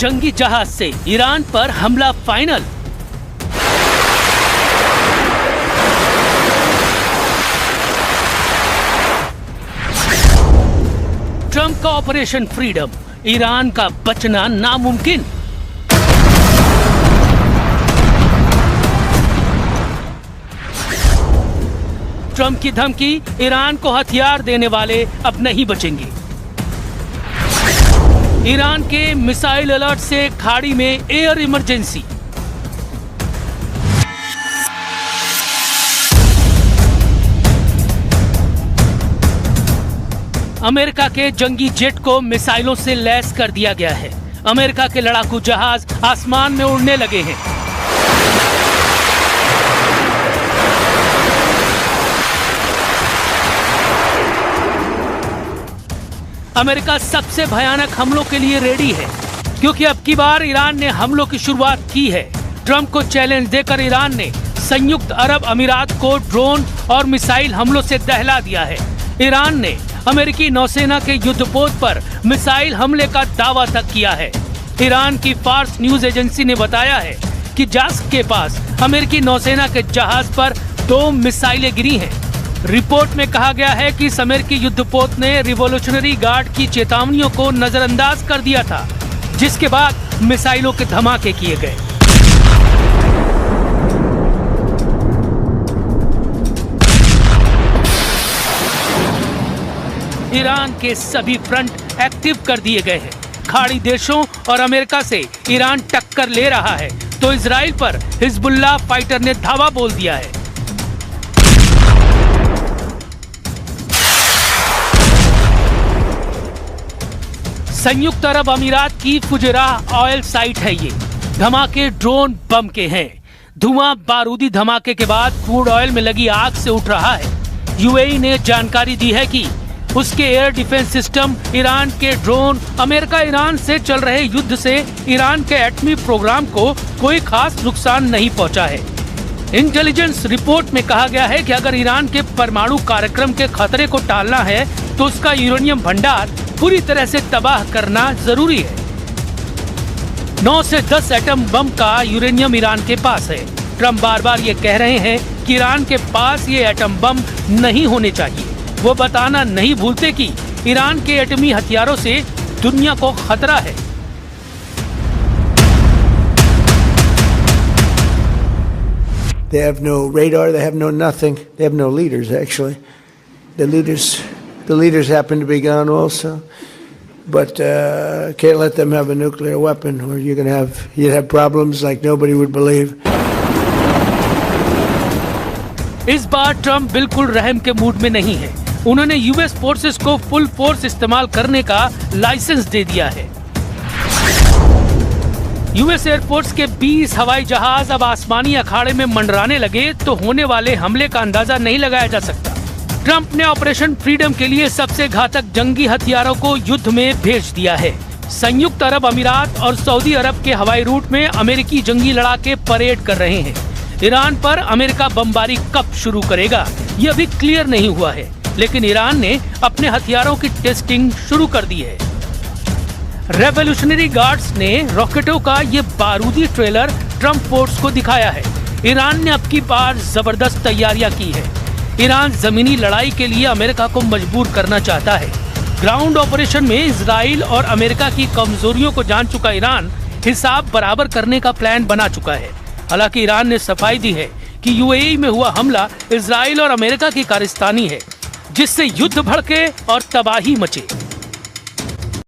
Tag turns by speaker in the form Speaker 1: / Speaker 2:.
Speaker 1: जंगी जहाज से ईरान पर हमला फाइनल। ट्रंप का ऑपरेशन फ्रीडम, ईरान का बचना नामुमकिन। ट्रंप की धमकी, ईरान को हथियार देने वाले अब नहीं बचेंगे। ईरान के मिसाइल अलर्ट से खाड़ी में एयर इमरजेंसी। अमेरिका के जंगी जेट को मिसाइलों से लैस कर दिया गया है। अमेरिका के लड़ाकू जहाज आसमान में उड़ने लगे हैं। अमेरिका सबसे भयानक हमलों के लिए रेडी है, क्योंकि अब की बार ईरान ने हमलों की शुरुआत की है। ट्रंप को चैलेंज देकर ईरान ने संयुक्त अरब अमीरात को ड्रोन और मिसाइल हमलों से दहला दिया है। ईरान ने अमेरिकी नौसेना के युद्धपोत पर मिसाइल हमले का दावा तक किया है। ईरान की फार्स न्यूज एजेंसी ने बताया है कि जास्क के पास अमेरिकी नौसेना के जहाज पर 2 मिसाइलें गिरी हैं। रिपोर्ट में कहा गया है कि इस अमेरिकी युद्धपोत ने रिवॉल्यूशनरी गार्ड की चेतावनियों को नजरअंदाज कर दिया था, जिसके बाद मिसाइलों के धमाके किए गए। ईरान के सभी फ्रंट एक्टिव कर दिए गए हैं। खाड़ी देशों और अमेरिका से ईरान टक्कर ले रहा है, तो इजराइल पर हिजबुल्लाह फाइटर ने धावा बोल दिया है। संयुक्त अरब अमीरात की फुजैराह ऑयल साइट है ये। धमाके ड्रोन बम के हैं। धुआं बारूदी धमाके के बाद क्रूड ऑयल में लगी आग से उठ रहा है। यूएई ने जानकारी दी है कि उसके एयर डिफेंस सिस्टम, ईरान के ड्रोन, अमेरिका ईरान से चल रहे युद्ध से ईरान के एटमी प्रोग्राम को कोई खास नुकसान नहीं पहुंचा है। इंटेलिजेंस रिपोर्ट में कहा गया है कि अगर ईरान के परमाणु कार्यक्रम के खतरे को टालना है तो उसका यूरेनियम भंडार पूरी तरह से तबाह करना जरूरी है। 9 से 10 एटम बम का यूरेनियम ईरान के पास है। ट्रंप बार बार ये कह रहे हैं कि ईरान के पास ये एटम बम नहीं होने चाहिए। वो बताना नहीं भूलते कि ईरान के एटमी हथियारों से दुनिया को खतरा है।
Speaker 2: They have no radar, they have no nothing. They have no leaders, actually. The leaders happen to be gone also. But can't let them have a nuclear weapon, or you'd have problems like nobody would believe.
Speaker 1: इस बार Trump बिल्कुल रहम के mood में नहीं है। उन्होंने US forces को full force इस्तेमाल करने का लाइसेंस दे दिया है। यूएस एयरफोर्स के 20 हवाई जहाज अब आसमानी अखाड़े में मंडराने लगे तो होने वाले हमले का अंदाजा नहीं लगाया जा सकता। ट्रंप ने ऑपरेशन फ्रीडम के लिए सबसे घातक जंगी हथियारों को युद्ध में भेज दिया है। संयुक्त अरब अमीरात और सऊदी अरब के हवाई रूट में अमेरिकी जंगी लड़ाके परेड कर रहे हैं। ईरान पर अमेरिका बमबारी कब शुरू करेगा ये अभी क्लियर नहीं हुआ है, लेकिन ईरान ने अपने हथियारों की टेस्टिंग शुरू कर दी है। रेवोल्यूशनरी गार्ड्स ने रॉकेटों का ये बारूदी ट्रेलर ट्रंप फोर्स को दिखाया है। ईरान ने अब की बार जबरदस्त तैयारियां की है। ईरान जमीनी लड़ाई के लिए अमेरिका को मजबूर करना चाहता है। ग्राउंड ऑपरेशन में इजराइल और अमेरिका की कमजोरियों को जान चुका ईरान हिसाब बराबर करने का प्लान बना चुका है। हालांकि ईरान ने सफाई दी है कि यूएई में हुआ हमला इजराइल और अमेरिका की कारस्तानी है, जिससे युद्ध भड़के और तबाही मचे।